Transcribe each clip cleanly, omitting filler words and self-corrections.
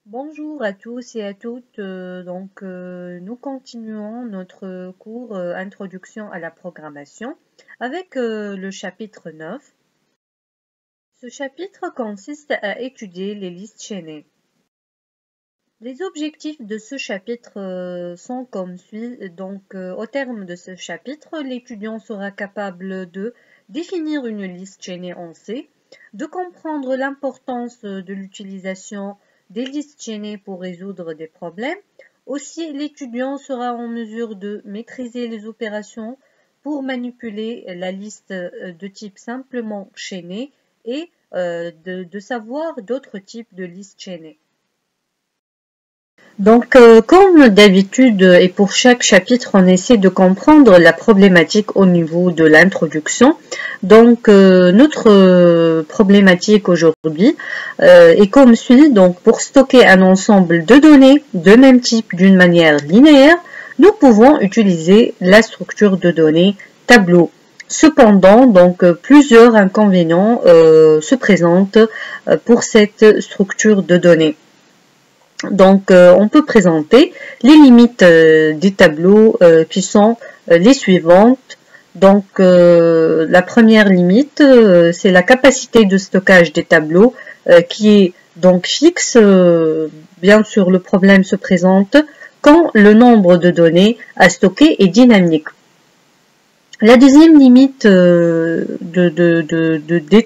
Bonjour à tous et à toutes. Nous continuons notre cours Introduction à la programmation avec le chapitre 9. Ce chapitre consiste à étudier les listes chaînées. Les objectifs de ce chapitre sont comme suit. Au terme de ce chapitre, l'étudiant sera capable de définir une liste chaînée en C, de comprendre l'importance de l'utilisation des listes chaînées pour résoudre des problèmes. Aussi, l'étudiant sera en mesure de maîtriser les opérations pour manipuler la liste de type simplement chaînée et de savoir d'autres types de listes chaînées. Comme d'habitude et pour chaque chapitre, on essaie de comprendre la problématique au niveau de l'introduction. Notre problématique aujourd'hui est comme suit. Pour stocker un ensemble de données de même type d'une manière linéaire, nous pouvons utiliser la structure de données tableau. Cependant, plusieurs inconvénients se présentent pour cette structure de données. On peut présenter les limites des tableaux qui sont les suivantes. La première limite, c'est la capacité de stockage des tableaux qui est donc fixe. Bien sûr, le problème se présente quand le nombre de données à stocker est dynamique. La deuxième limite des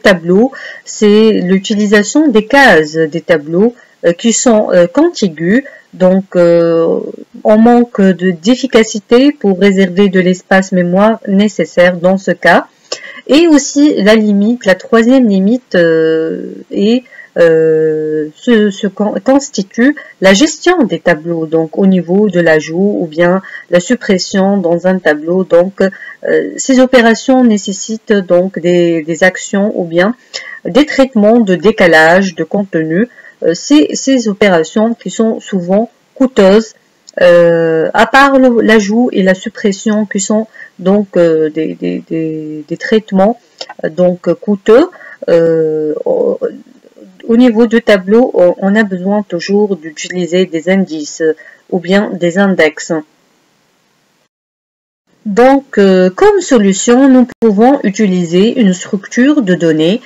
tableaux, c'est l'utilisation des cases des tableaux qui sont contigus, on manque d'efficacité pour réserver de l'espace mémoire nécessaire dans ce cas. Et aussi la troisième limite constitue la gestion des tableaux, au niveau de l'ajout ou bien la suppression dans un tableau. Ces opérations nécessitent des actions ou bien des traitements de décalage de contenu. Ces opérations qui sont souvent coûteuses, à part l'ajout et la suppression qui sont des traitements coûteux. Au niveau du tableau, on a besoin toujours d'utiliser des indices ou bien des index. Comme solution, nous pouvons utiliser une structure de données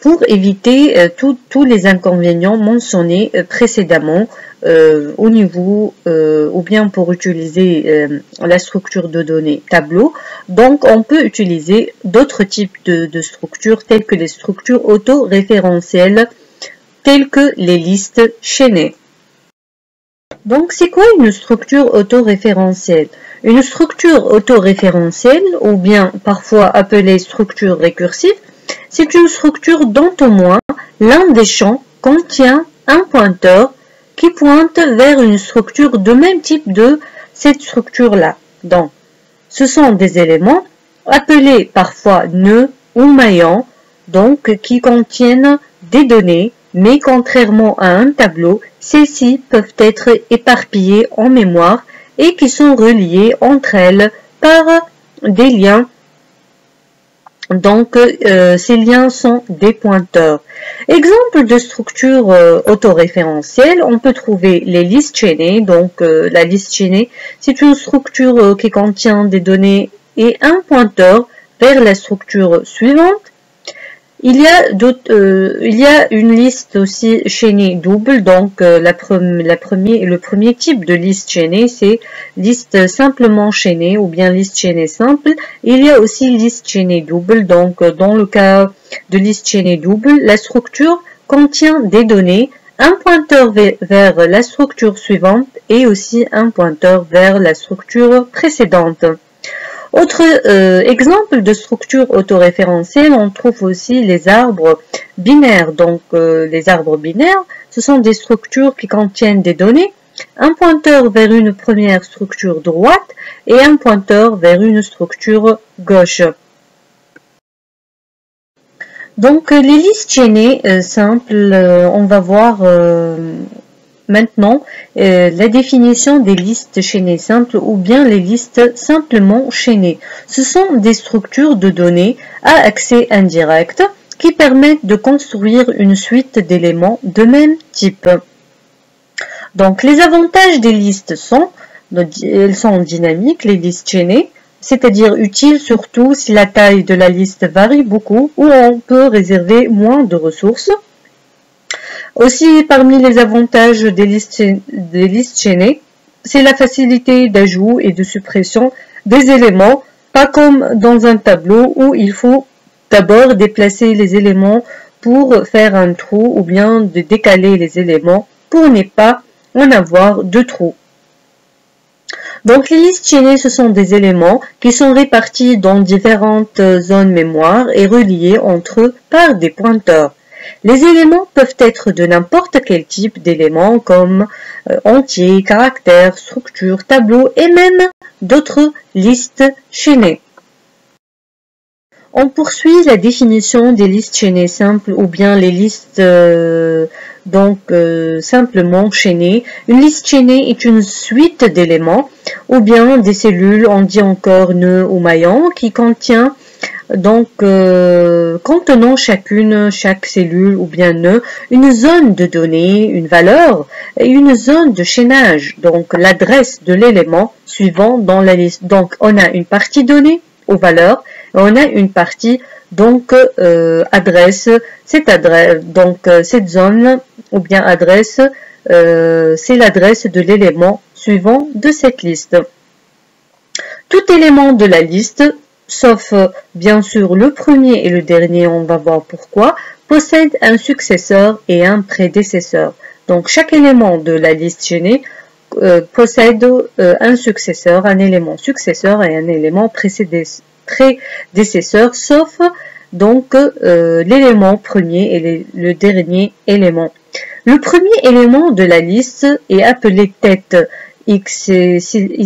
pour éviter tous les inconvénients mentionnés précédemment au niveau ou bien pour utiliser la structure de données tableau. On peut utiliser d'autres types de structures telles que les structures autoréférentielles, telles que les listes chaînées. C'est quoi une structure autoréférentielle? Une structure autoréférentielle, ou bien parfois appelée structure récursive, c'est une structure dont au moins l'un des champs contient un pointeur qui pointe vers une structure de même type de cette structure-là. Ce sont des éléments appelés parfois nœuds ou maillons, qui contiennent des données, mais contrairement à un tableau, celles-ci peuvent être éparpillées en mémoire et qui sont reliées entre elles par des liens. Ces liens sont des pointeurs. Exemple de structure autoréférentielle, on peut trouver les listes chaînées. La liste chaînée, c'est une structure qui contient des données et un pointeur vers la structure suivante. Il y a une liste aussi chaînée double. Le premier type de liste chaînée, c'est liste simplement chaînée ou bien liste chaînée simple. Il y a aussi liste chaînée double. Dans le cas de liste chaînée double, la structure contient des données, un pointeur vers la structure suivante et aussi un pointeur vers la structure précédente. Autre exemple de structure autoréférentielle, on trouve aussi les arbres binaires. Les arbres binaires, ce sont des structures qui contiennent des données, un pointeur vers une première structure droite et un pointeur vers une structure gauche. Les listes chaînées simples, on va voir maintenant la définition des listes chaînées simples ou bien les listes simplement chaînées. Ce sont des structures de données à accès indirect qui permettent de construire une suite d'éléments de même type. Donc, les avantages des listes sont, elles sont dynamiques, les listes chaînées, c'est-à-dire utiles surtout si la taille de la liste varie beaucoup ou on peut réserver moins de ressources. Aussi, parmi les avantages des listes chaînées, c'est la facilité d'ajout et de suppression des éléments, pas comme dans un tableau où il faut d'abord déplacer les éléments pour faire un trou ou bien de décaler les éléments pour ne pas en avoir de trous. Donc les listes chaînées, ce sont des éléments qui sont répartis dans différentes zones mémoire et reliés entre eux par des pointeurs. Les éléments peuvent être de n'importe quel type d'éléments comme entiers, caractères, structures, tableaux et même d'autres listes chaînées. On poursuit la définition des listes chaînées simples ou bien les listes simplement chaînées. Une liste chaînée est une suite d'éléments ou bien des cellules, on dit encore nœuds ou maillons, qui contient contenant chaque cellule ou bien nœud, une zone de données, une valeur et une zone de chaînage, donc l'adresse de l'élément suivant dans la liste. Donc on a une partie donnée aux valeurs et on a une partie adresse. Cette zone ou bien adresse, c'est l'adresse de l'élément suivant de cette liste. Tout élément de la liste, sauf bien sûr le premier et le dernier, on va voir pourquoi, possède un successeur et un prédécesseur. Donc chaque élément de la liste chaînée possède un successeur, un élément successeur et un élément prédécesseur, sauf l'élément premier et le dernier élément. Le premier élément de la liste est appelé tête. Il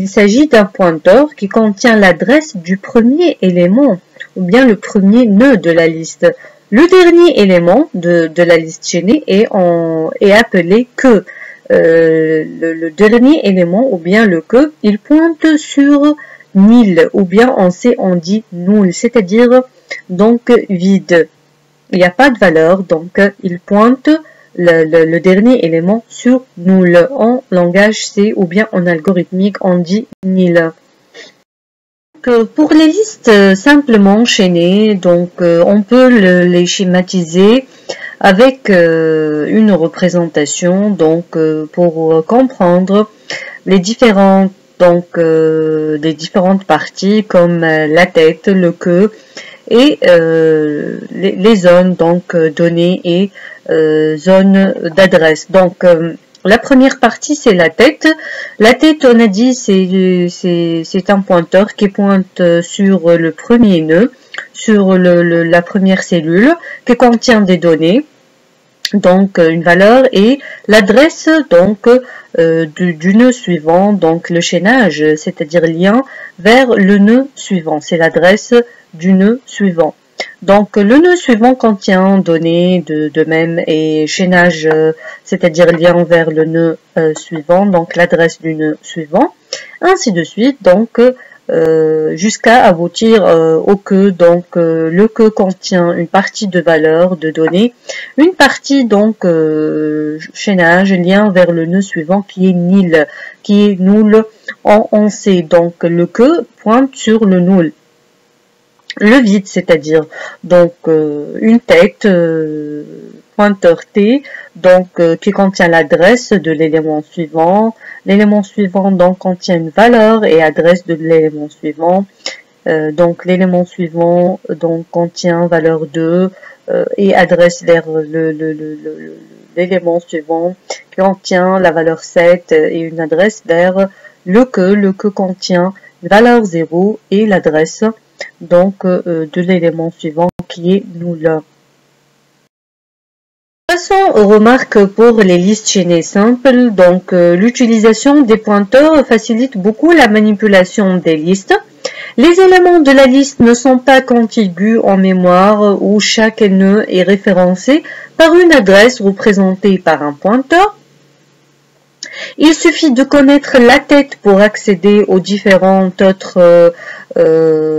s'agit d'un pointeur qui contient l'adresse du premier élément ou bien le premier nœud de la liste. Le dernier élément de la liste chaînée est appelé queue. Le dernier élément ou bien le queue, il pointe sur nil ou bien en C on dit null, c'est-à-dire vide. Il n'y a pas de valeur, donc il pointe le dernier élément sur null. En langage C ou bien en algorithmique, on dit nil. Pour les listes simplement chaînées, on peut les schématiser avec une représentation pour comprendre les différentes parties comme la tête, le queue et les zones données et zones d'adresse. La première partie, c'est la tête. La tête, on a dit, c'est un pointeur qui pointe sur le premier nœud, sur la première cellule, qui contient des données, une valeur, et l'adresse du nœud suivant, le chaînage, c'est-à-dire lien vers le nœud suivant. C'est l'adresse du nœud suivant. Le nœud suivant contient données de même et chaînage, c'est-à-dire lien vers le nœud suivant, l'adresse du nœud suivant, ainsi de suite, jusqu'à aboutir au queue. Le queue contient une partie de valeur de données, une partie chaînage, lien vers le nœud suivant qui est null en C. Le queue pointe sur le null. Le vide, c'est-à-dire une tête, pointeur T, qui contient l'adresse de l'élément suivant. L'élément suivant contient une valeur et adresse de l'élément suivant. L'élément suivant contient valeur 2 et adresse vers l'élément suivant qui contient la valeur 7 et une adresse vers le queue. Le queue contient valeur 0 et l'adresse de l'élément suivant qui est null. Passons aux remarques pour les listes chaînées simples. L'utilisation des pointeurs facilite beaucoup la manipulation des listes. Les éléments de la liste ne sont pas contigus en mémoire où chaque nœud est référencé par une adresse représentée par un pointeur. Il suffit de connaître la tête pour accéder aux différentes autres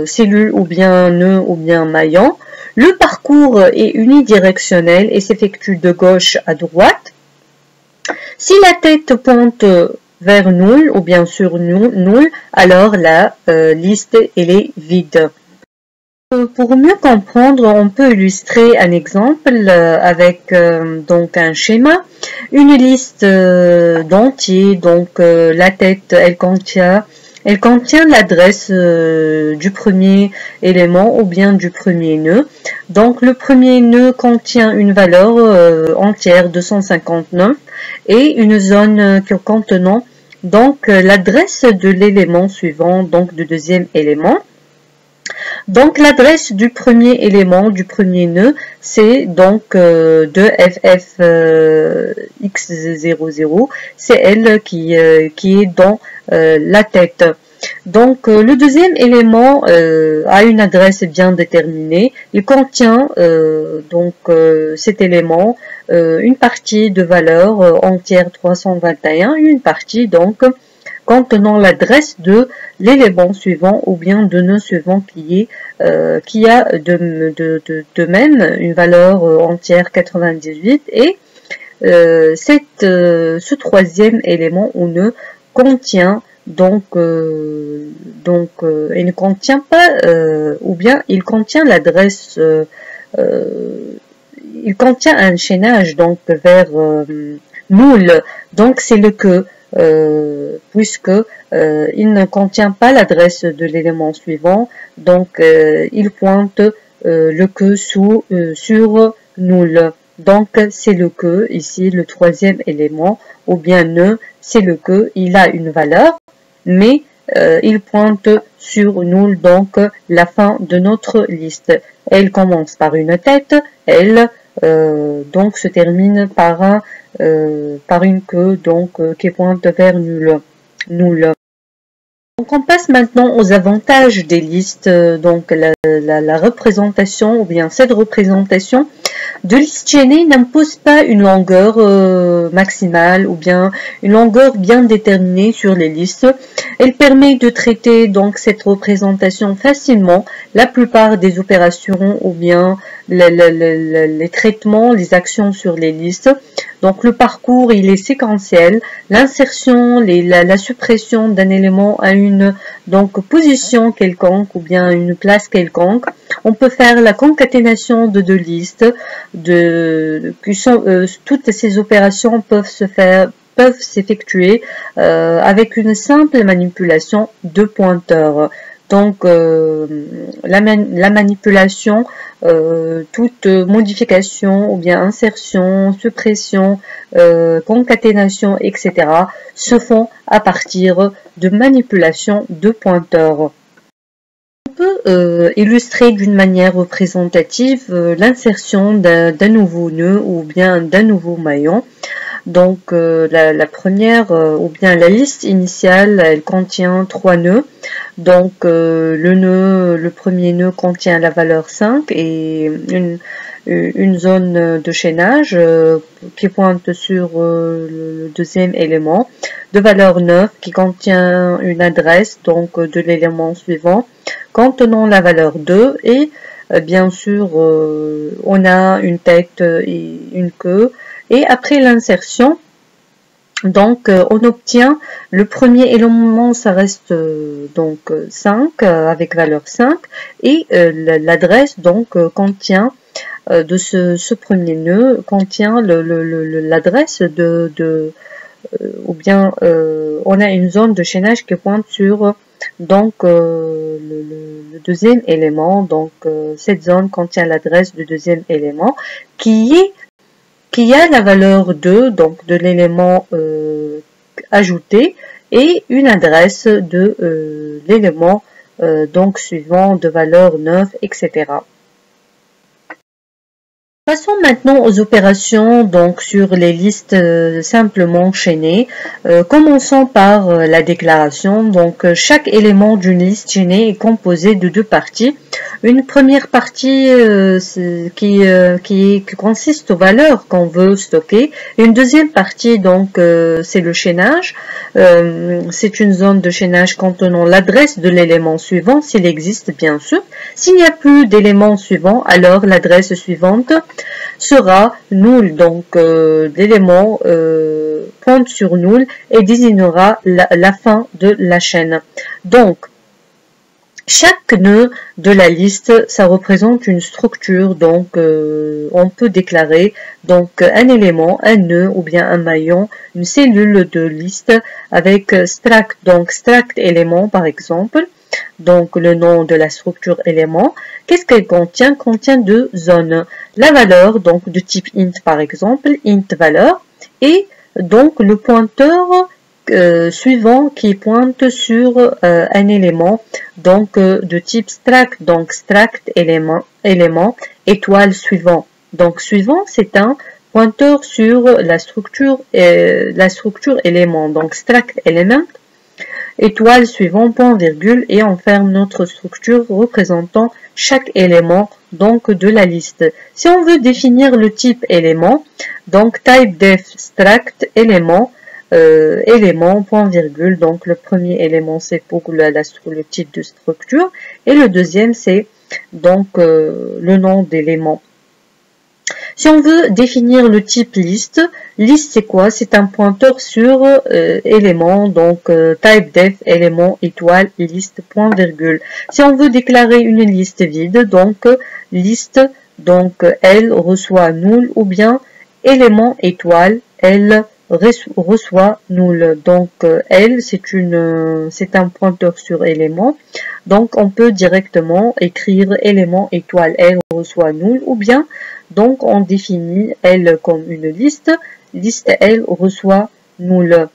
cellules ou bien nœuds ou bien maillons. Le parcours est unidirectionnel et s'effectue de gauche à droite. Si la tête pointe vers nul ou bien sur nul, alors la liste elle est vide. Pour mieux comprendre, on peut illustrer un exemple avec donc un schéma, une liste d'entiers. Donc la tête elle contient l'adresse du premier élément ou bien du premier nœud. Donc le premier nœud contient une valeur entière 259 et une zone contenant donc l'adresse de l'élément suivant, donc du deuxième élément. Donc l'adresse du premier élément, du premier nœud, c'est donc 2FFX00, c'est elle qui est dans la tête. Donc le deuxième élément a une adresse bien déterminée. Il contient donc cet élément une partie de valeur entière 321, une partie donc contenant l'adresse de l'élément suivant ou bien de nœud suivant qui a de même une valeur entière 98 et ce troisième élément ou nœud contient donc il ne contient pas ou bien il contient l'adresse il contient un chaînage donc vers nul, donc c'est le que puisque il ne contient pas l'adresse de l'élément suivant, donc il pointe le que sur nul. Donc c'est le que ici le troisième élément ou bien nœud, c'est le que il a une valeur, mais il pointe sur nul, donc la fin de notre liste. Elle commence par une tête, elle donc se termine par une queue donc qui pointe vers nul. Donc on passe maintenant aux avantages des listes, donc la représentation ou bien cette représentation de liste chaînée n'impose pas une longueur maximale ou bien une longueur bien déterminée sur les listes. Elle permet de traiter donc cette représentation facilement la plupart des opérations ou bien les traitements, les actions sur les listes. Donc le parcours il est séquentiel, l'insertion, la suppression d'un élément à une donc position quelconque ou bien une place quelconque. On peut faire la concaténation de deux listes, toutes ces opérations peuvent s'effectuer avec une simple manipulation de pointeurs. Donc la manipulation, toute modification ou bien insertion, suppression, concaténation, etc. se font à partir de manipulation de pointeurs. On peut illustrer d'une manière représentative l'insertion d'un nouveau nœud ou bien d'un nouveau maillon. Donc la première ou bien la liste initiale, elle contient 3 nœuds. Donc le premier nœud contient la valeur 5 et une zone de chaînage qui pointe sur le deuxième élément, de valeur 9 qui contient une adresse donc de l'élément suivant contenant la valeur 2 et bien sûr on a une tête et une queue. Et après l'insertion, donc on obtient le premier élément, ça reste donc 5 avec valeur 5 et l'adresse donc contient de ce premier nœud contient l'adresse ou bien on a une zone de chaînage qui pointe sur donc le deuxième élément. Donc cette zone contient l'adresse du deuxième élément qui a la valeur 2, donc de l'élément ajouté, et une adresse de l'élément donc suivant de valeur 9, etc. Passons maintenant aux opérations donc sur les listes simplement chaînées. Commençons par la déclaration. Donc chaque élément d'une liste chaînée est composé de deux parties. Une première partie qui consiste aux valeurs qu'on veut stocker. Une deuxième partie, donc, c'est le chaînage. C'est une zone de chaînage contenant l'adresse de l'élément suivant, s'il existe bien sûr. S'il n'y a plus d'élément suivant, alors l'adresse suivante sera null. Donc, l'élément pointe sur null et désignera la fin de la chaîne. Donc, chaque nœud de la liste, ça représente une structure, donc on peut déclarer donc un élément, un nœud ou bien un maillon, une cellule de liste avec struct, donc struct élément par exemple, donc le nom de la structure élément. Qu'est-ce qu'elle contient? Contient deux zones. La valeur, donc de type int par exemple, int valeur, et donc le pointeur suivant qui pointe sur un élément donc de type struct, donc struct élément étoile suivant. Donc suivant, c'est un pointeur sur la structure élément, donc struct element étoile suivant point virgule, et on ferme notre structure représentant chaque élément donc de la liste. Si on veut définir le type élément, donc type def struct élément élément, point virgule, donc le premier élément c'est pour le type de structure et le deuxième c'est donc le nom d'élément. Si on veut définir le type liste, liste c'est quoi? C'est un pointeur sur élément, donc type def élément étoile liste point virgule. Si on veut déclarer une liste vide, donc liste, donc elle reçoit null ou bien élément étoile elle reçoit null. Donc elle c'est un pointeur sur élément, donc on peut directement écrire élément étoile elle reçoit null, ou bien donc on définit elle comme une liste elle reçoit null.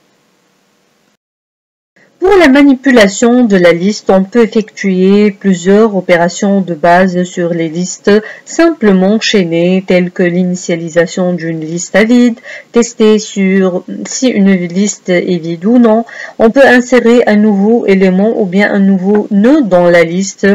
Pour la manipulation de la liste, on peut effectuer plusieurs opérations de base sur les listes simplement chaînées, telles que l'initialisation d'une liste à vide, tester si une liste est vide ou non. On peut insérer un nouveau élément ou bien un nouveau nœud dans la liste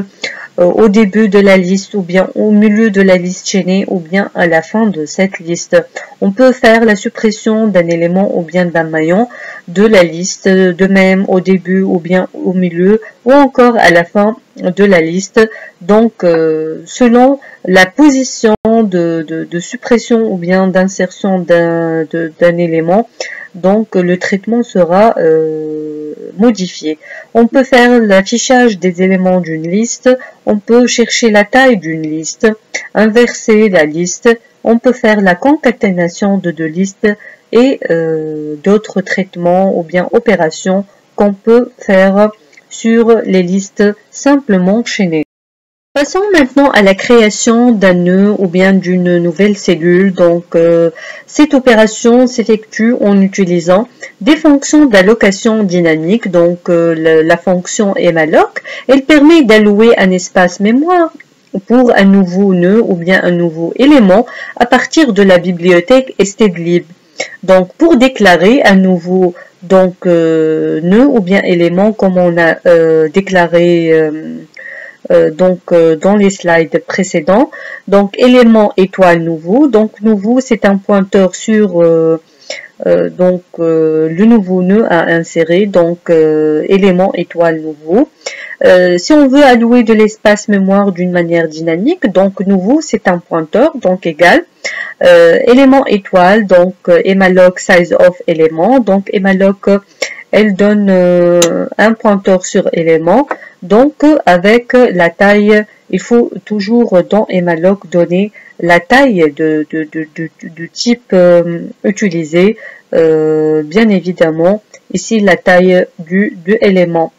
au début de la liste ou bien au milieu de la liste chaînée ou bien à la fin de cette liste. On peut faire la suppression d'un élément ou bien d'un maillon de la liste, de même au début ou bien au milieu ou encore à la fin de la liste. Donc selon la position de suppression ou bien d'insertion d'un élément, donc le traitement sera modifié. On peut faire l'affichage des éléments d'une liste, on peut chercher la taille d'une liste, inverser la liste, on peut faire la concaténation de deux listes et d'autres traitements ou bien opérations qu'on peut faire sur les listes simplement chaînées. Passons maintenant à la création d'un nœud ou bien d'une nouvelle cellule. Donc, cette opération s'effectue en utilisant des fonctions d'allocation dynamique. Donc, la fonction malloc, elle permet d'allouer un espace mémoire pour un nouveau nœud ou bien un nouveau élément à partir de la bibliothèque stdlib. Donc, pour déclarer un nouveau nœud ou bien élément, comme on a déclaré dans les slides précédents, donc élément étoile nouveau, donc nouveau c'est un pointeur sur le nouveau nœud à insérer, donc élément étoile nouveau. Si on veut allouer de l'espace mémoire d'une manière dynamique, donc nouveau c'est un pointeur, donc égal élément étoile, donc malloc size of élément, donc malloc elle donne un pointeur sur élément, donc avec la taille, il faut toujours dans malloc donner la taille du type utilisé, bien évidemment ici la taille de élément.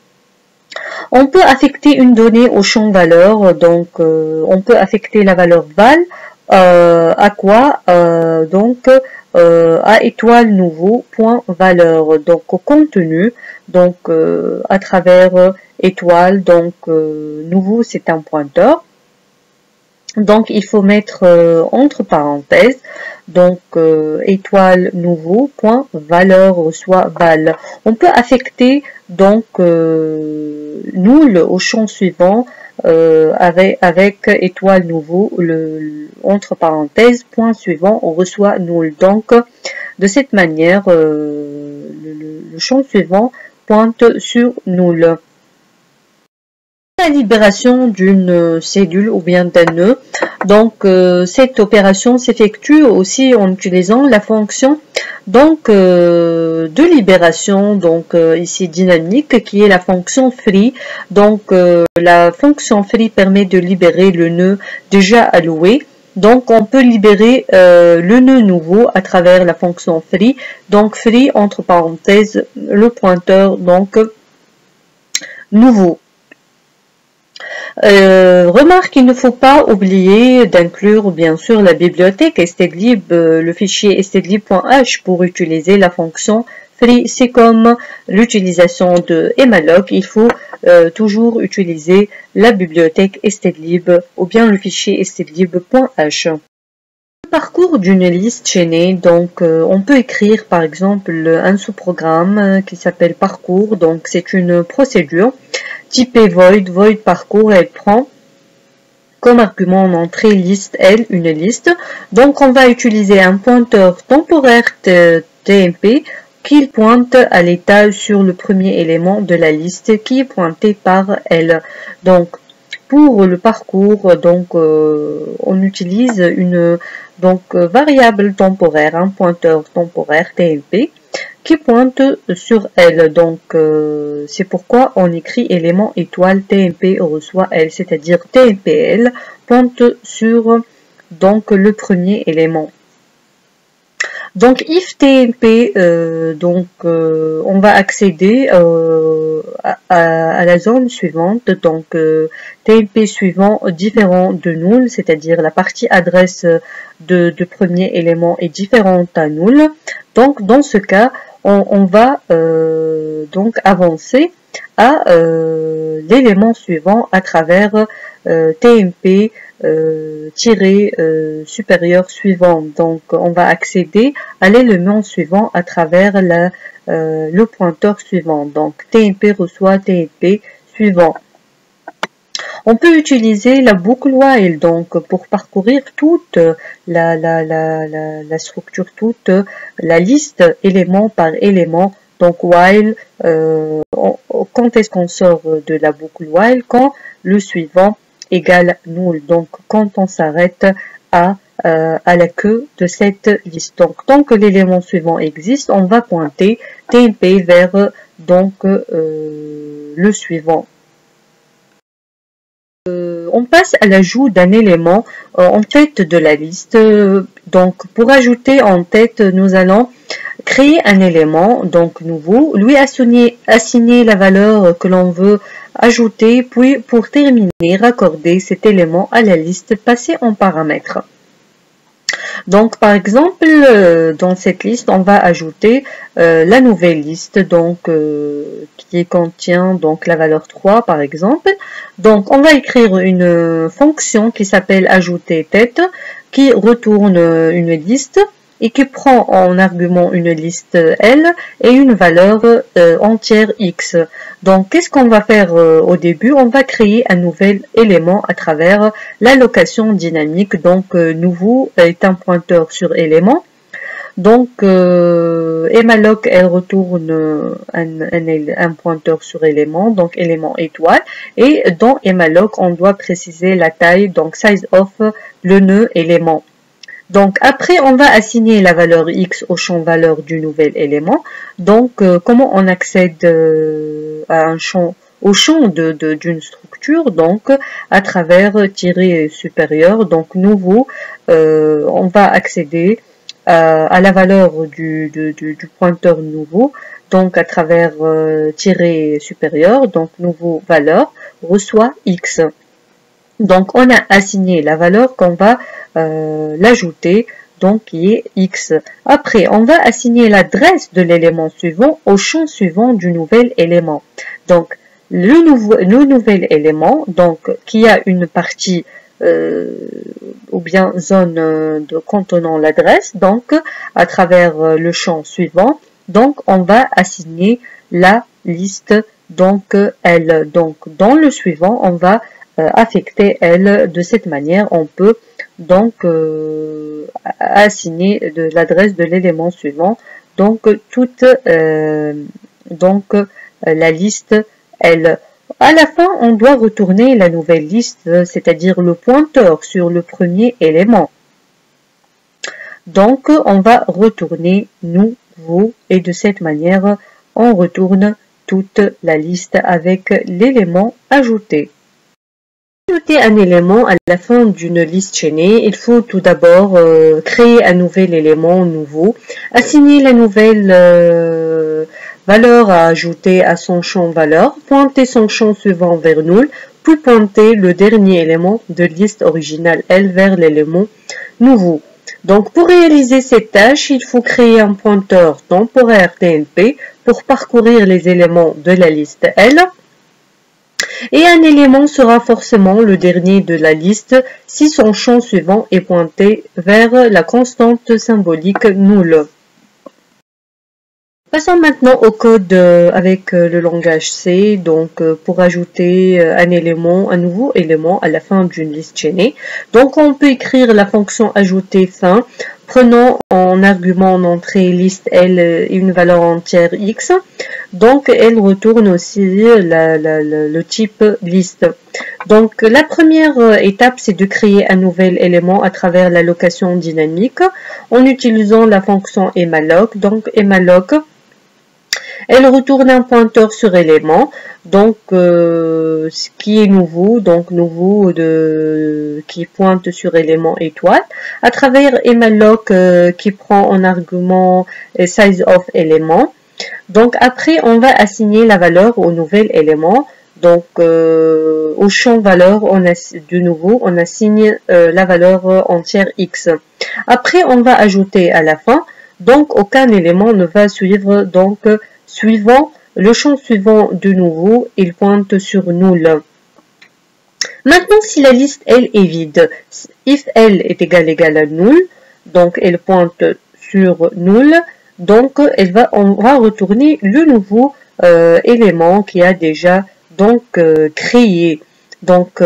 On peut affecter une donnée au champ valeur, donc on peut affecter la valeur val à quoi à étoile nouveau point valeur, donc au contenu, donc à travers étoile, donc nouveau c'est un pointeur, donc il faut mettre entre parenthèses donc étoile nouveau, point, valeur reçoit val. On peut affecter donc null au champ suivant avec étoile nouveau, entre parenthèses, point suivant, on reçoit null. Donc, de cette manière, le champ suivant pointe sur null. La libération d'une cellule ou bien d'un nœud. Donc, cette opération s'effectue aussi en utilisant la fonction de libération, ici dynamique, qui est la fonction free. Donc, la fonction free permet de libérer le nœud déjà alloué. Donc, on peut libérer le nœud nouveau à travers la fonction free. Donc, free, entre parenthèses, le pointeur, donc, nouveau. Remarque, il ne faut pas oublier d'inclure bien sûr la bibliothèque stdlib, le fichier stdlib.h pour utiliser la fonction free. C'est comme l'utilisation de emalloc, il faut toujours utiliser la bibliothèque stdlib ou bien le fichier stdlib.h. Le parcours d'une liste chaînée, donc on peut écrire par exemple un sous-programme qui s'appelle parcours, donc c'est une procédure typée void parcours, elle prend comme argument en entrée liste L, une liste. Donc on va utiliser un pointeur temporaire TMP qui pointe à l'état sur le premier élément de la liste qui est pointé par L. Donc pour le parcours, donc on utilise une variable temporaire, un pointeur temporaire TMP qui pointe sur L. Donc, c'est pourquoi on écrit élément étoile TMP reçoit L, c'est-à-dire TMPL pointe sur le premier élément. Donc, if TMP, on va accéder à la zone suivante. Donc, TMP suivant différent de null, c'est-à-dire la partie adresse de premier élément est différente à null. Donc, dans ce cas, on va avancer à l'élément suivant à travers TMP supérieur suivant. Donc, on va accéder à l'élément suivant à travers le pointeur suivant. Donc, TMP reçoit TMP suivant. On peut utiliser la boucle while donc pour parcourir toute la structure, toute la liste élément par élément. Donc while, quand est-ce qu'on sort de la boucle while? Quand le suivant égale null. Donc quand on s'arrête à la queue de cette liste. Donc tant que l'élément suivant existe, on va pointer TMP vers le suivant. On passe à l'ajout d'un élément en tête de la liste. Donc, pour ajouter en tête, nous allons créer un élément, donc nouveau, lui assigner la valeur que l'on veut ajouter, puis pour terminer, raccorder cet élément à la liste passée en paramètres. Donc, par exemple, dans cette liste, on va ajouter la nouvelle liste, qui contient la valeur 3, par exemple. Donc, on va écrire une fonction qui s'appelle ajouter tête, qui retourne une liste et qui prend en argument une liste L et une valeur entière X. Donc, qu'est-ce qu'on va faire au début? On va créer un nouvel élément à travers l'allocation dynamique. Donc, nouveau est un pointeur sur élément. Donc, emalloc, elle retourne un pointeur sur élément, donc élément étoile. Et dans emalloc, on doit préciser la taille, donc size of le nœud élément. Donc, après, on va assigner la valeur X au champ valeur du nouvel élément. Donc, comment on accède au champ d'une structure? Donc, à travers tiret supérieur. Donc, nouveau, on va accéder à la valeur du pointeur nouveau. Donc, à travers tiret supérieur. Donc, nouveau valeur reçoit X. Donc, on a assigné la valeur qu'on va l'ajouter, donc qui est X. Après, on va assigner l'adresse de l'élément suivant au champ suivant du nouvel élément. Donc, le nouvel élément, donc qui a une partie ou bien zone contenant l'adresse. Donc, à travers le champ suivant, donc on va assigner la liste, donc L. Donc, dans le suivant, on va affecter L de cette manière. On peut donc assigner de l'adresse de l'élément suivant. Donc, toute la liste L. À la fin, on doit retourner la nouvelle liste, c'est-à-dire le pointeur sur le premier élément. Donc, on va retourner nouveau et de cette manière, on retourne toute la liste avec l'élément ajouté. Pour ajouter un élément à la fin d'une liste chaînée, il faut tout d'abord créer un nouvel élément nouveau, assigner la nouvelle valeur à ajouter à son champ valeur, pointer son champ suivant vers nul, puis pointer le dernier élément de liste originale L vers l'élément nouveau. Donc, pour réaliser cette tâche, il faut créer un pointeur temporaire TMP pour parcourir les éléments de la liste L. Et un élément sera forcément le dernier de la liste si son champ suivant est pointé vers la constante symbolique null. Passons maintenant au code avec le langage C, donc pour ajouter un nouveau élément à la fin d'une liste chaînée. Donc on peut écrire la fonction ajouter fin, prenant en argument en entrée liste L une valeur entière X. Donc elle retourne aussi le type liste. Donc la première étape, c'est de créer un nouvel élément à travers l'allocation dynamique en utilisant la fonction emalloc. Donc emalloc, elle retourne un pointeur sur élément, donc ce qui est nouveau, donc nouveau qui pointe sur élément étoile, à travers emalloc qui prend en argument size of élément. Donc après, on va assigner la valeur au nouvel élément. Donc au champ valeur, de nouveau, on assigne la valeur entière X. Après, on va ajouter à la fin. Donc aucun élément ne va suivre, donc suivant le champ suivant de nouveau, il pointe sur nul. Maintenant, si la liste L est vide, if L est égal à nul, donc elle pointe sur nul, donc on va retourner le nouveau élément qui a déjà donc créé. Donc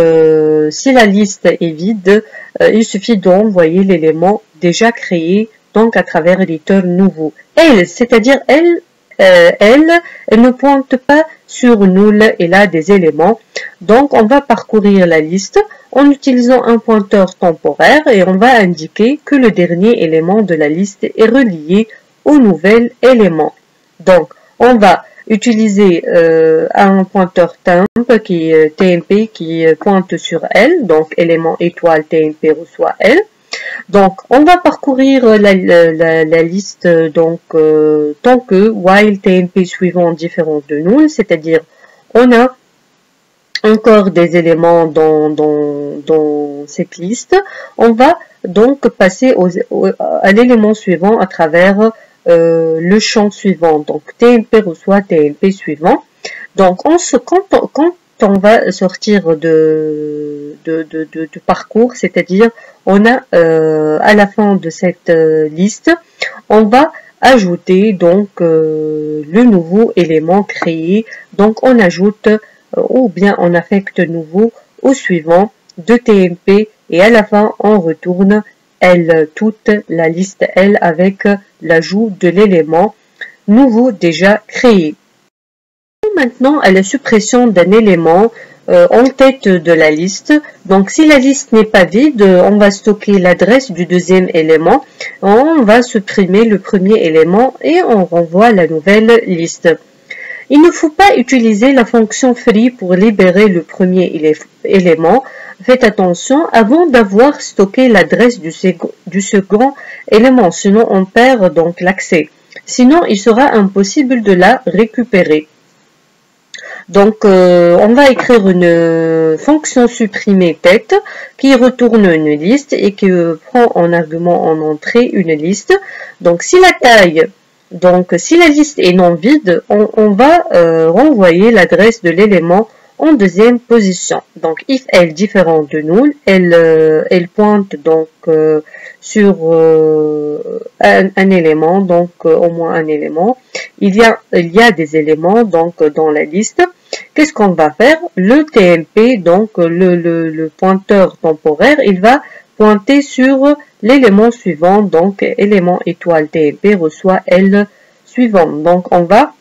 si la liste est vide, il suffit d'envoyer l'élément déjà créé, donc à travers l'éditeur nouveau. L, c'est-à-dire elle ne pointe pas sur nul, elle a des éléments. Donc, on va parcourir la liste en utilisant un pointeur temporaire et on va indiquer que le dernier élément de la liste est relié au nouvel élément. Donc, on va utiliser un pointeur TMP qui pointe sur L, donc élément étoile TMP reçoit L. Donc, on va parcourir la liste donc tant que while TMP suivant différent de nul, c'est-à-dire on a encore des éléments dans cette liste. On va donc passer à l'élément suivant à travers le champ suivant. Donc, TMP reçoit TMP suivant. Donc, quand on va sortir de parcours, c'est-à-dire on a à la fin de cette liste, on va ajouter donc le nouveau élément créé. Donc on ajoute ou bien on affecte nouveau au suivant de TMP et à la fin on retourne L, toute la liste L avec l'ajout de l'élément nouveau déjà créé. Maintenant à la suppression d'un élément en tête de la liste. Donc si la liste n'est pas vide, on va stocker l'adresse du deuxième élément, on va supprimer le premier élément et on renvoie la nouvelle liste. Il ne faut pas utiliser la fonction free pour libérer le premier élément. Faites attention avant d'avoir stocké l'adresse du second élément, sinon on perd donc l'accès. Sinon, il sera impossible de la récupérer. Donc, on va écrire une fonction supprimer tête qui retourne une liste et qui prend en argument en entrée une liste. Donc, si la liste est non vide, on va renvoyer l'adresse de l'élément en deuxième position. Donc, if elle différent de null, elle pointe donc sur un élément, donc au moins un élément. Il y a des éléments donc dans la liste. Qu'est-ce qu'on va faire? Le TMP, donc le pointeur temporaire, il va pointer sur l'élément suivant, donc élément étoile TMP reçoit L suivant. Donc on va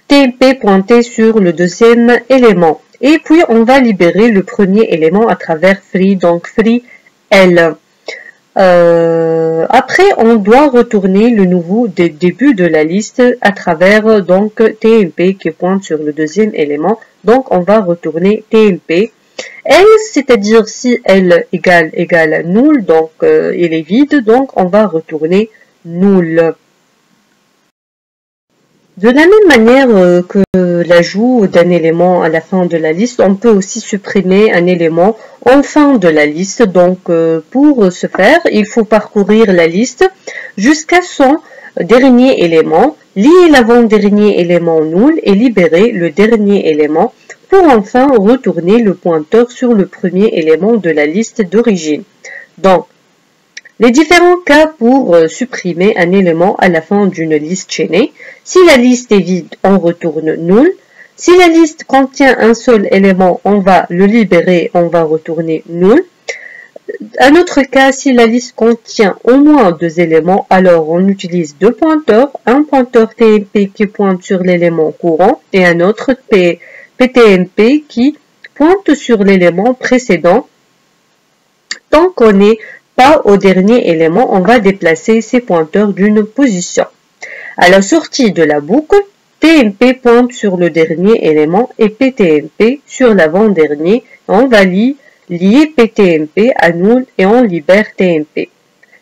TMP pointer sur le deuxième élément. Et puis on va libérer le premier élément à travers free, donc free L. Après, on doit retourner le nouveau début de la liste à travers donc TMP qui pointe sur le deuxième élément. Donc, on va retourner TMP. L, c'est-à-dire si L égale null, donc il est vide, donc on va retourner null. De la même manière que l'ajout d'un élément à la fin de la liste, on peut aussi supprimer un élément en fin de la liste. Donc, pour ce faire, il faut parcourir la liste jusqu'à son dernier élément, lier l'avant-dernier élément null et libérer le dernier élément pour enfin retourner le pointeur sur le premier élément de la liste d'origine. Donc, les différents cas pour supprimer un élément à la fin d'une liste chaînée. Si la liste est vide, on retourne null. Si la liste contient un seul élément, on va le libérer, on va retourner null. Un autre cas, si la liste contient au moins deux éléments, alors on utilise deux pointeurs. Un pointeur TMP qui pointe sur l'élément courant et un autre PTMP qui pointe sur l'élément précédent. Tant qu'on est pas au dernier élément, on va déplacer ces pointeurs d'une position. À la sortie de la boucle, TMP pointe sur le dernier élément et PTMP sur l'avant-dernier. On va lier PTMP à null et on libère TMP.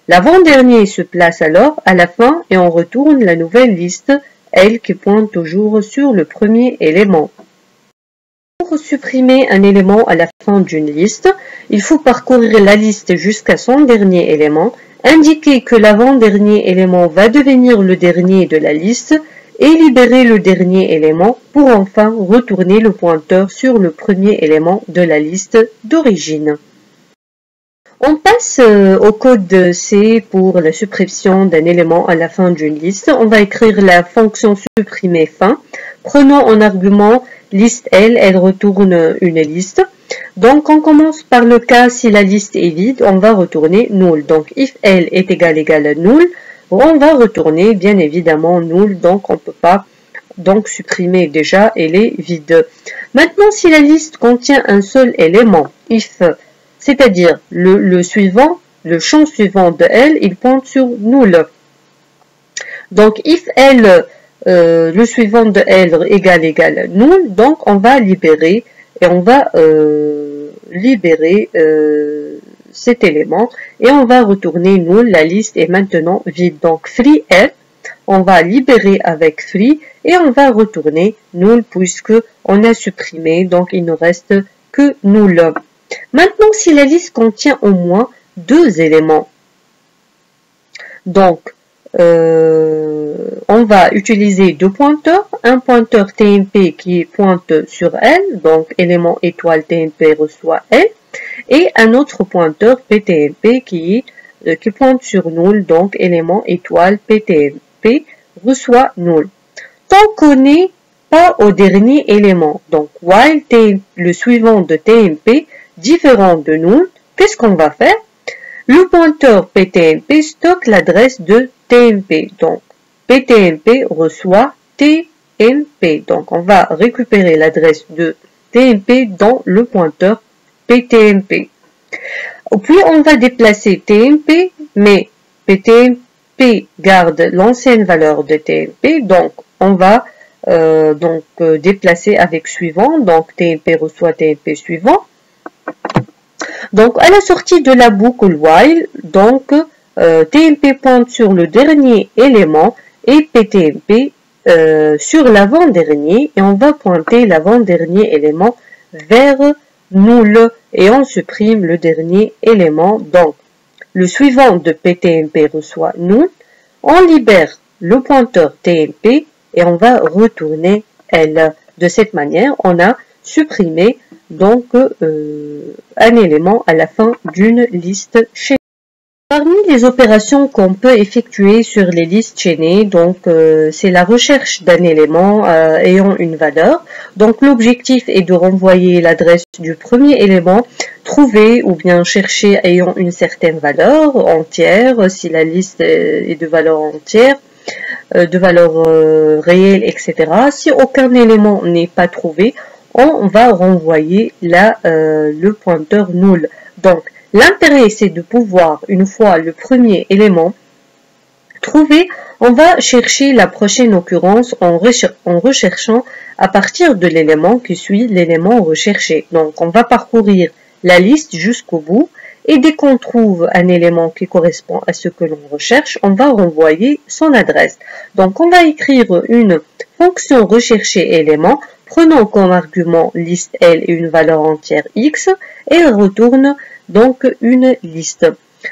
L'avant-dernier se place alors à la fin et on retourne la nouvelle liste, elle qui pointe toujours sur le premier élément. Pour supprimer un élément à la fin d'une liste, il faut parcourir la liste jusqu'à son dernier élément, indiquer que l'avant-dernier élément va devenir le dernier de la liste et libérer le dernier élément pour enfin retourner le pointeur sur le premier élément de la liste d'origine. On passe au code C pour la suppression d'un élément à la fin d'une liste. On va écrire la fonction supprimer fin. Prenons en argument liste L, elle retourne une liste. Donc on commence par le cas si la liste est vide, on va retourner null. Donc if L est égal à null, on va retourner bien évidemment null, donc on ne peut pas donc supprimer déjà, elle est vide. Maintenant si la liste contient un seul élément, if, c'est-à-dire le suivant, le champ suivant de L, il pointe sur null. Donc if L, le suivant de L égale null, donc on va libérer et on va libérer cet élément et on va retourner null, la liste est maintenant vide. Donc free L, on va libérer avec free et on va retourner null puisque on a supprimé, donc il ne reste que null. Maintenant, si la liste contient au moins deux éléments, donc on va utiliser deux pointeurs, un pointeur TMP qui pointe sur L, donc élément étoile TMP reçoit L, et un autre pointeur PTMP qui pointe sur null, donc élément étoile PTMP reçoit null. Tant qu'on n'est pas au dernier élément, donc while le suivant de TMP différent de null, qu'est-ce qu'on va faire? Le pointeur PTMP stocke l'adresse de TMP. Donc, PTMP reçoit TMP. Donc, on va récupérer l'adresse de TMP dans le pointeur PTMP. Puis, on va déplacer TMP, mais PTMP garde l'ancienne valeur de TMP. Donc, on va déplacer avec suivant. Donc, TMP reçoit TMP suivant. Donc, à la sortie de la boucle while, donc, TMP pointe sur le dernier élément et PTMP sur l'avant-dernier et on va pointer l'avant-dernier élément vers null et on supprime le dernier élément. Donc, le suivant de PTMP reçoit null, on libère le pointeur TMP et on va retourner L. De cette manière, on a supprimé donc un élément à la fin d'une liste chaînée. Parmi les opérations qu'on peut effectuer sur les listes chaînées, donc c'est la recherche d'un élément ayant une valeur. Donc l'objectif est de renvoyer l'adresse du premier élément trouvé ou bien cherché ayant une certaine valeur entière, si la liste est de valeur entière, de valeur réelle, etc. Si aucun élément n'est pas trouvé, on va renvoyer le pointeur null. Donc, l'intérêt, c'est de pouvoir, une fois le premier élément trouvé, on va chercher la prochaine occurrence en recherchant à partir de l'élément qui suit l'élément recherché. Donc, on va parcourir la liste jusqu'au bout et dès qu'on trouve un élément qui correspond à ce que l'on recherche, on va renvoyer son adresse. Donc, on va écrire une fonction rechercher élément prenant comme argument liste L et une valeur entière X et retourne donc une liste.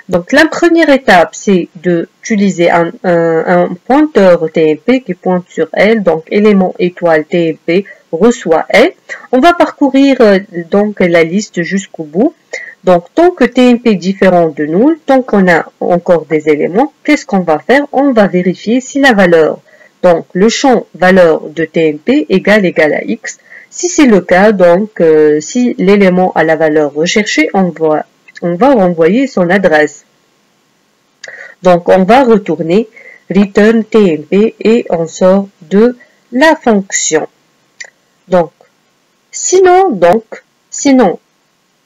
Donc la première étape, c'est d'utiliser un pointeur TMP qui pointe sur L, donc élément étoile TMP reçoit L. On va parcourir donc la liste jusqu'au bout. Donc tant que TMP est différent de null, tant qu'on a encore des éléments, qu'est-ce qu'on va faire? On va vérifier si la valeur, donc le champ valeur de TMP égale à X. Si c'est le cas, donc si l'élément a la valeur recherchée, on va renvoyer son adresse. Donc on va retourner return TMP et on sort de la fonction. Donc sinon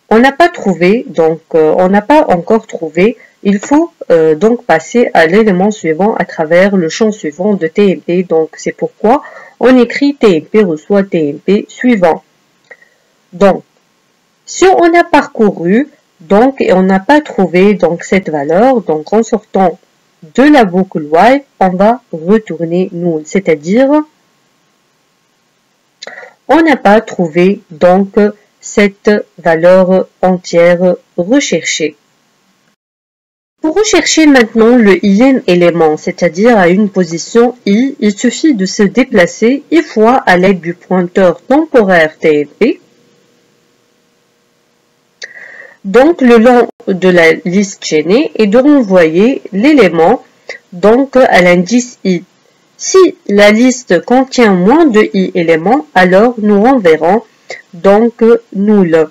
on n'a pas trouvé, donc on n'a pas encore trouvé, il faut donc passer à l'élément suivant à travers le champ suivant de TMP. Donc c'est pourquoi on écrit TMP reçoit TMP suivant. Donc si on a parcouru donc et on n'a pas trouvé donc cette valeur, donc en sortant de la boucle while, on va retourner null, c'est-à-dire on n'a pas trouvé donc cette valeur entière recherchée. Pour rechercher maintenant le IN élément, c'est-à-dire à une position I, il suffit de se déplacer I fois à l'aide du pointeur temporaire TMP. Donc le long de la liste chaînée et de renvoyer l'élément donc à l'indice I. Si la liste contient moins de I éléments, alors nous renverrons donc null.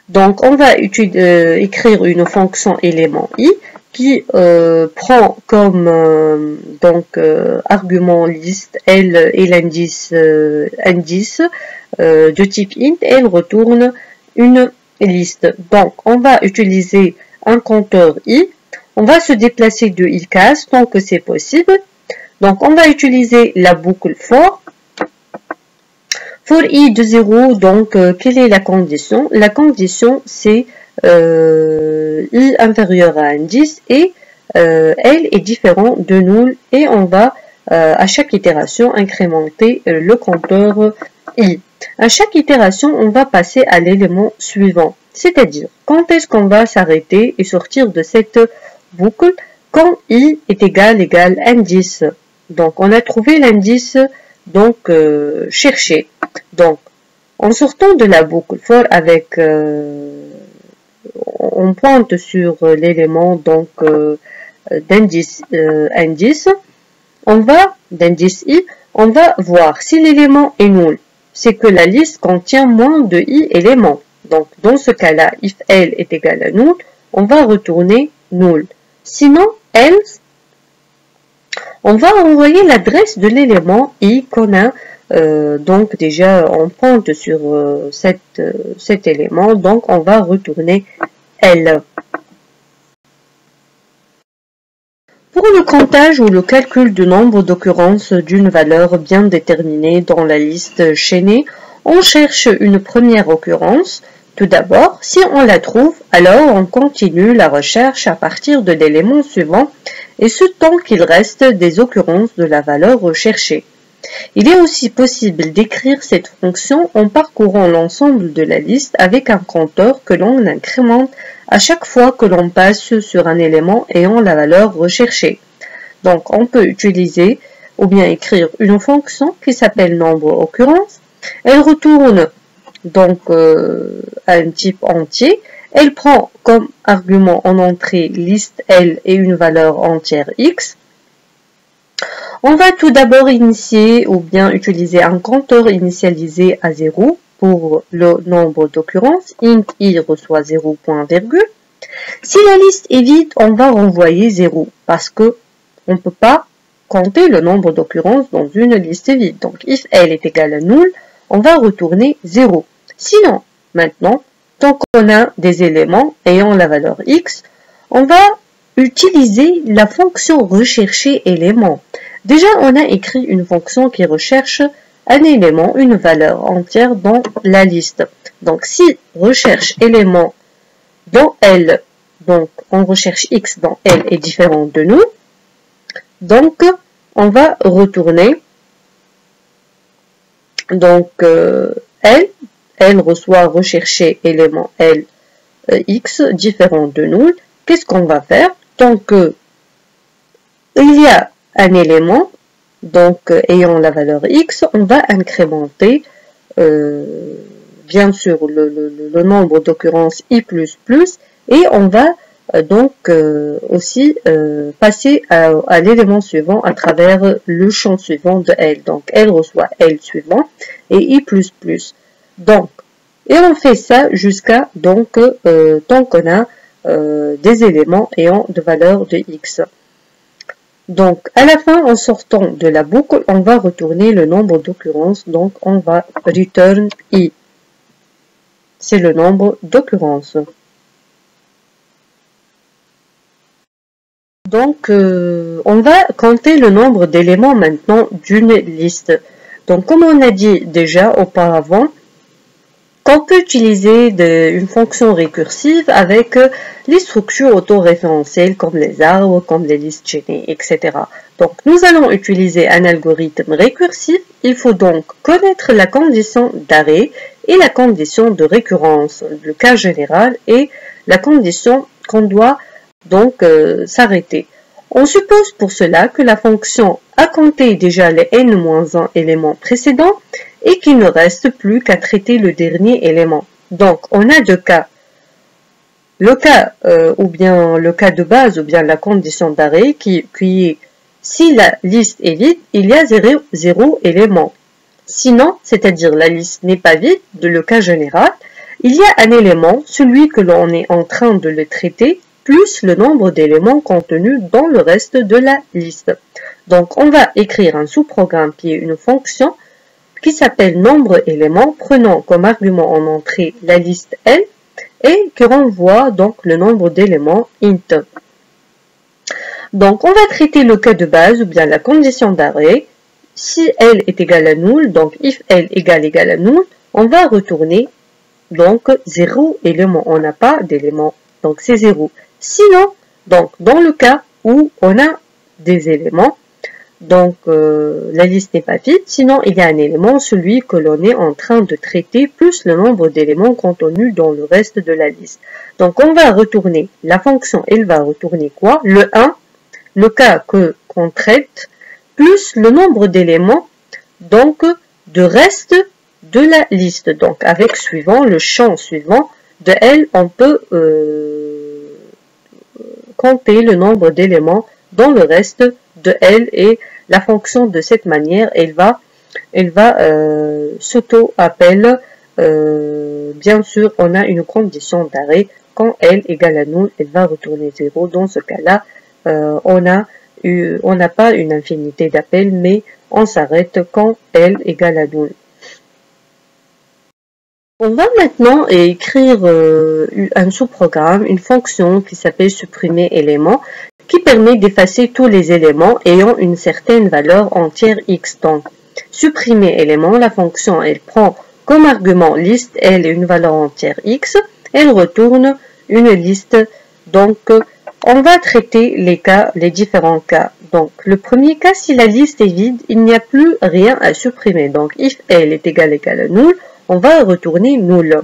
Donc on va écrire une fonction élément I qui prend comme argument liste L et l'indice de type int et elle retourne une liste. Donc on va utiliser un compteur I, on va se déplacer de I case tant que c'est possible. Donc on va utiliser la boucle for I de 0, donc quelle est la condition? La condition c'est I inférieur à indice et L est différent de null et on va à chaque itération incrémenter le compteur I. À chaque itération, on va passer à l'élément suivant, c'est-à-dire quand est-ce qu'on va s'arrêter et sortir de cette boucle quand I est égal indice. Donc on a trouvé l'indice donc cherché. Donc en sortant de la boucle for avec on pointe sur l'élément donc d'indice d'indice I, on va voir si l'élément est null. C'est que la liste contient moins de I éléments. Donc, dans ce cas-là, if L est égal à null, on va retourner null. Sinon, else, on va envoyer l'adresse de l'élément I qu'on a. Donc, déjà, on pointe sur cet élément. Donc, on va retourner L. Pour le comptage ou le calcul du nombre d'occurrences d'une valeur bien déterminée dans la liste chaînée, on cherche une première occurrence. Tout d'abord, si on la trouve, alors on continue la recherche à partir de l'élément suivant et ce tant qu'il reste des occurrences de la valeur recherchée. Il est aussi possible d'écrire cette fonction en parcourant l'ensemble de la liste avec un compteur que l'on incrémente à chaque fois que l'on passe sur un élément ayant la valeur recherchée. Donc on peut utiliser ou bien écrire une fonction qui s'appelle nombre occurrence. Elle retourne donc à un type entier. Elle prend comme argument en entrée liste L et une valeur entière X. On va tout d'abord initier ou bien utiliser un compteur initialisé à 0 pour le nombre d'occurrences. Int I reçoit 0, virgule. Si la liste est vide, on va renvoyer 0 parce que on ne peut pas compter le nombre d'occurrences dans une liste vide. Donc, if L est égal à nul, on va retourner 0. Sinon, maintenant, tant qu'on a des éléments ayant la valeur X, on va utiliser la fonction rechercher élément. Déjà, on a écrit une fonction qui recherche un élément, une valeur entière dans la liste. Donc, si recherche élément dans L, donc on recherche X dans L est différent de nous, donc on va retourner donc L reçoit rechercher élément L X différent de nous. Qu'est-ce qu'on va faire? Tant que il y a un élément donc ayant la valeur X, on va incrémenter bien sûr le nombre d'occurrences I++, et on va donc aussi passer à l'élément suivant à travers le champ suivant de L. Donc L reçoit L suivant et I++. Donc, et on fait ça jusqu'à donc tant qu'on a des éléments ayant de valeur de X. Donc, à la fin, en sortant de la boucle, on va retourner le nombre d'occurrences. Donc, on va return I. C'est le nombre d'occurrences. Donc, on va compter le nombre d'éléments maintenant d'une liste. Donc, comme on a dit déjà auparavant, on peut utiliser une fonction récursive avec les structures autoréférentielles comme les arbres, comme les listes chaînées, etc. Donc, nous allons utiliser un algorithme récursif. Il faut donc connaître la condition d'arrêt et la condition de récurrence, le cas général et la condition qu'on doit donc s'arrêter. On suppose pour cela que la fonction a compté déjà les n-1 éléments précédents et qu'il ne reste plus qu'à traiter le dernier élément. Donc, on a deux cas. Le cas, ou bien le cas de base, ou bien la condition d'arrêt, qui est, si la liste est vide, il y a 0 élément. Sinon, c'est-à-dire la liste n'est pas vide, de le cas général, il y a un élément, celui que l'on est en train de le traiter, plus le nombre d'éléments contenus dans le reste de la liste. Donc, on va écrire un sous-programme qui est une fonction qui s'appelle nombre éléments, prenant comme argument en entrée la liste L et qui renvoie donc le nombre d'éléments int. Donc, on va traiter le cas de base ou bien la condition d'arrêt. Si L est égal à nul, donc if L égal à nul, on va retourner donc 0 élément. On n'a pas d'élément, donc c'est 0. Sinon, donc dans le cas où on a des éléments, donc la liste n'est pas vide, sinon il y a un élément, celui que l'on est en train de traiter, plus le nombre d'éléments contenus dans le reste de la liste. Donc on va retourner, la fonction elle va retourner quoi? Le 1, le cas qu'on traite, plus le nombre d'éléments donc de reste de la liste. Donc avec suivant, le champ suivant de L, on peut compter le nombre d'éléments dans le reste de L et la fonction de cette manière, elle va s'auto-appelle. Bien sûr, on a une condition d'arrêt. Quand L égale à nul, elle va retourner 0. Dans ce cas-là, on n'a pas une infinité d'appels, mais on s'arrête quand L égale à nul. On va maintenant écrire un sous-programme, une fonction qui s'appelle supprimer élément, qui permet d'effacer tous les éléments ayant une certaine valeur entière x. Donc, supprimer élément, la fonction, elle prend comme argument liste L et une valeur entière x, elle retourne une liste. Donc, on va traiter les différents cas. Donc, le premier cas, si la liste est vide, il n'y a plus rien à supprimer. Donc, if L est égal à nul, on va retourner nul.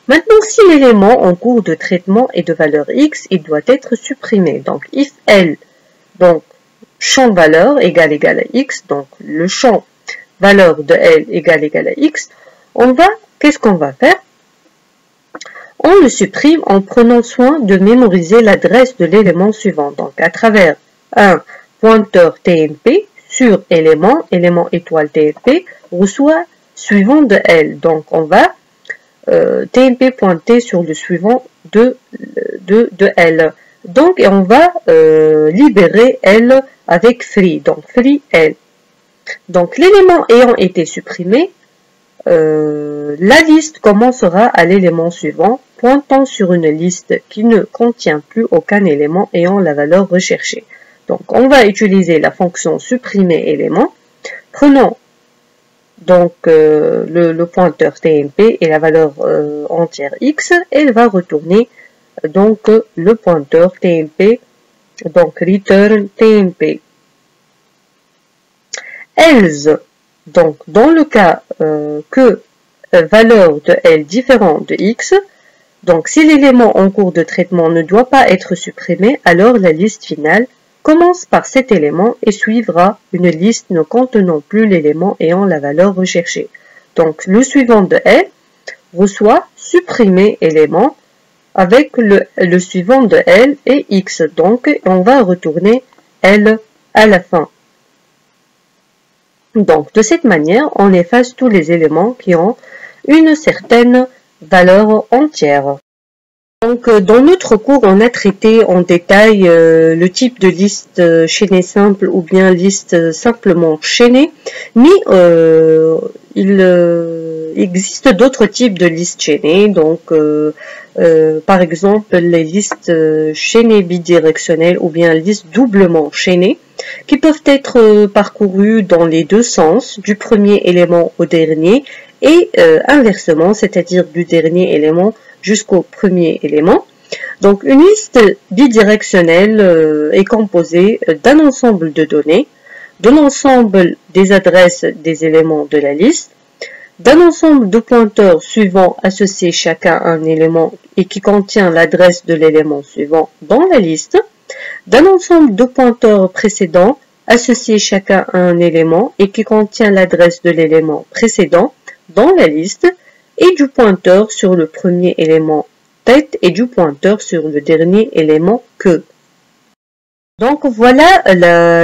Maintenant, si l'élément en cours de traitement est de valeur x, il doit être supprimé. Donc, if L, donc, champ valeur égale à x, donc le champ valeur de L égale à x, qu'est-ce qu'on va faire? On le supprime en prenant soin de mémoriser l'adresse de l'élément suivant. Donc, à travers un pointeur TMP sur élément étoile TMP, reçoit suivant de L. Donc, on va TMP pointer sur le suivant de L. Donc, et on va libérer L avec free. Donc, free L. Donc, l'élément ayant été supprimé, la liste commencera à l'élément suivant, pointant sur une liste qui ne contient plus aucun élément ayant la valeur recherchée. Donc, on va utiliser la fonction supprimer élément. Prenons donc le pointeur TMP et la valeur entière x, elle va retourner donc le pointeur TMP, donc return TMP. Else, donc dans le cas que valeur de L différente de x, donc si l'élément en cours de traitement ne doit pas être supprimé, alors la liste finale commence par cet élément et suivra une liste ne contenant plus l'élément ayant la valeur recherchée. Donc le suivant de L reçoit supprimer élément avec le suivant de L et x. Donc on va retourner L à la fin. Donc de cette manière, on efface tous les éléments qui ont une certaine valeur entière. Donc, dans notre cours, on a traité en détail le type de liste chaînée simple ou bien liste simplement chaînée, mais il existe d'autres types de listes chaînées. Donc, par exemple, les listes chaînées bidirectionnelles ou bien listes doublement chaînées, qui peuvent être parcourues dans les deux sens, du premier élément au dernier, et inversement, c'est-à-dire du dernier élément jusqu'au premier élément. Donc, une liste bidirectionnelle est composée d'un ensemble de données, de l'ensemble des adresses des éléments de la liste, d'un ensemble de pointeurs suivants associés chacun à un élément et qui contient l'adresse de l'élément suivant dans la liste, d'un ensemble de pointeurs précédents associés chacun à un élément et qui contient l'adresse de l'élément précédent dans la liste, et du pointeur sur le premier élément tête et du pointeur sur le dernier élément queue. Donc voilà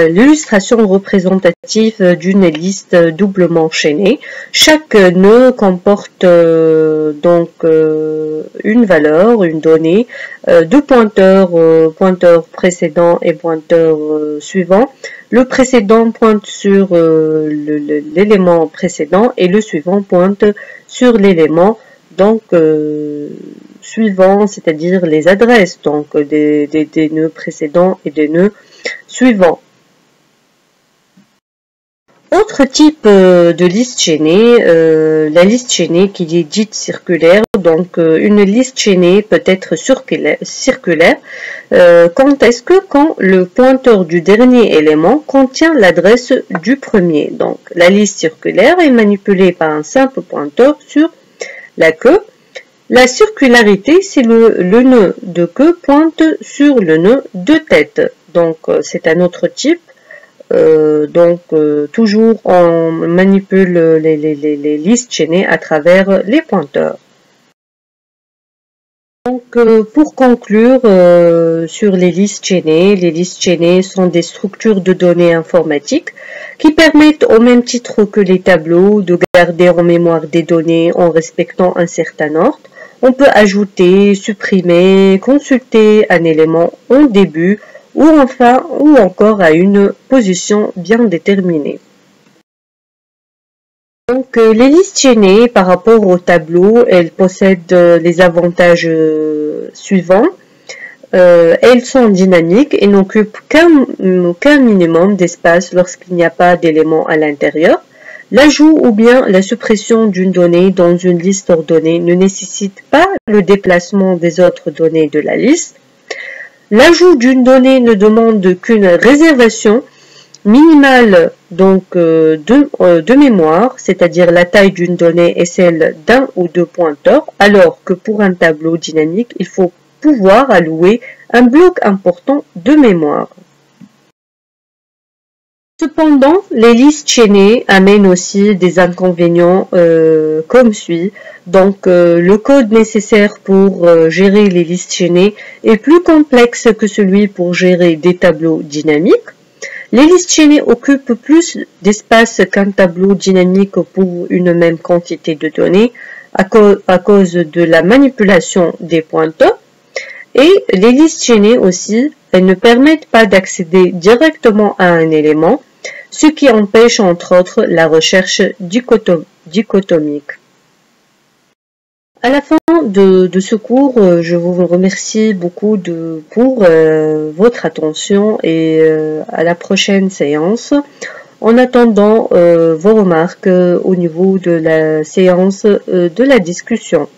l'illustration représentative d'une liste doublement chaînée. Chaque nœud comporte donc une valeur, une donnée, deux pointeurs, pointeur précédent et pointeur suivant. Le précédent pointe sur l'élément précédent et le suivant pointe sur l'élément donc suivant, c'est-à-dire les adresses donc des nœuds précédents et des nœuds suivants. Autre type de liste chaînée, la liste chaînée qui est dite circulaire. Donc une liste chaînée peut être circulaire quand le pointeur du dernier élément contient l'adresse du premier. Donc la liste circulaire est manipulée par un simple pointeur sur la queue. La circularité, c'est le nœud de queue pointe sur le nœud de tête. Donc c'est un autre type. Toujours on manipule les listes chaînées à travers les pointeurs. Donc pour conclure sur les listes chaînées sont des structures de données informatiques qui permettent au même titre que les tableaux de garder en mémoire des données en respectant un certain ordre. On peut ajouter, supprimer, consulter un élément en début ou enfin ou encore à une position bien déterminée. Donc les listes chaînées par rapport au tableau, elles possèdent les avantages suivants. Elles sont dynamiques et n'occupent qu'un minimum d'espace lorsqu'il n'y a pas d'éléments à l'intérieur. L'ajout ou bien la suppression d'une donnée dans une liste ordonnée ne nécessite pas le déplacement des autres données de la liste. L'ajout d'une donnée ne demande qu'une réservation minimale donc de mémoire, c'est-à-dire la taille d'une donnée est celle d'un ou deux pointeurs, alors que pour un tableau dynamique, il faut pouvoir allouer un bloc important de mémoire. Cependant, les listes chaînées amènent aussi des inconvénients comme suit. Donc, le code nécessaire pour gérer les listes chaînées est plus complexe que celui pour gérer des tableaux dynamiques. Les listes chaînées occupent plus d'espace qu'un tableau dynamique pour une même quantité de données à cause de la manipulation des pointeurs. Et les listes chaînées aussi, elles ne permettent pas d'accéder directement à un élément, ce qui empêche entre autres la recherche dichotomique. À la fin de ce cours, je vous remercie beaucoup pour votre attention et à la prochaine séance. En attendant vos remarques au niveau de la séance de la discussion.